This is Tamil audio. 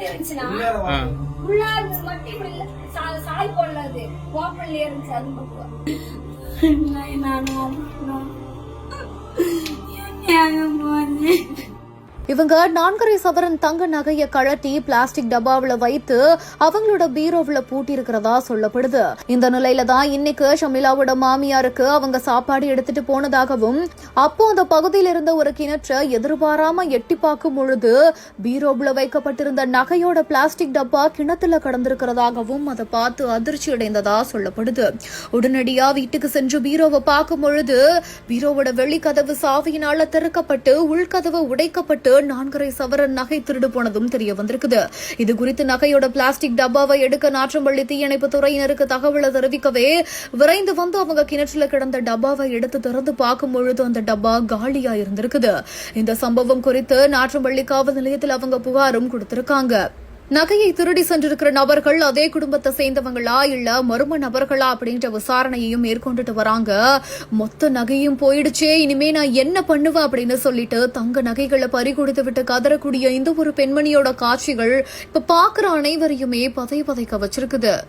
இருந்துச்சுன்னா உள்ளார் மட்டும் இப்படி சால் போடலாது ஓப்பன்ல இருந்துச்சு அது மட்டும் இவங்க 4.5 சவரன் தங்க நகைய கழட்டி பிளாஸ்டிக் டப்பாவில வைத்து அவங்களோட பீரோவுல பூட்டி இருக்கிறதா சொல்லப்படுது. இந்த நிலையில தான் இன்னைக்கு ஷமிலாவோட மாமியாருக்கு அவங்க சாப்பாடு எடுத்துட்டு போனதாகவும் அப்போ அந்த பகுதியில் இருந்த ஒரு கிணற்றை எதிர்பாராம எட்டி பார்க்கும் பொழுது பீரோவுல வைக்கப்பட்டிருந்த நகையோட பிளாஸ்டிக் டப்பா கிணத்துல கடந்திருக்கிறதாகவும் அதை பார்த்து அதிர்ச்சி அடைந்ததா சொல்லப்படுது. உடனடியா வீட்டுக்கு சென்று பீரோவை பார்க்கும் பொழுது பீரோவோட வெளிக்கதவு சாவியினால திறக்கப்பட்டு உள்கதவு உடைக்கப்பட்டு 4.5 சவரன் நகை திருடு போனதும் தெரிய வந்திருக்குது. இது குறித்து நகையோட பிளாஸ்டிக் டப்பாவை எடுக்க நாற்றம்பள்ளி தீயணைப்பு துறையினருக்கு தகவலை தெரிவிக்கவே விரைந்து வந்து அவங்க கிணற்றில் கிடந்த டப்பாவை எடுத்து திறந்து பார்க்கும் பொழுது அந்த டப்பா காலியா இருந்திருக்குது. இந்த சம்பவம் குறித்து நாற்றம்பள்ளி காவல் நிலையத்தில் அவங்க புகாரும் கொடுத்திருக்காங்க. நகையை திருடி சென்றிருக்கிற நபர்கள் அதே குடும்பத்தை சேர்ந்தவங்களா இல்ல மர்ம நபர்களா அப்படின்ற விசாரணையையும் மேற்கொண்டுட்டு வராங்க. மொத்த நகையும் போயிடுச்சே, இனிமே நான் என்ன பண்ணுவேன் அப்படின்னு சொல்லிட்டு தங்க நகைகளை பறிகொடுத்து விட்டு கதறக்கூடிய இந்த ஒரு பெண்மணியோட காட்சிகள் இப்ப பாக்குற அனைவரையுமே பதைக்க வச்சிருக்குது.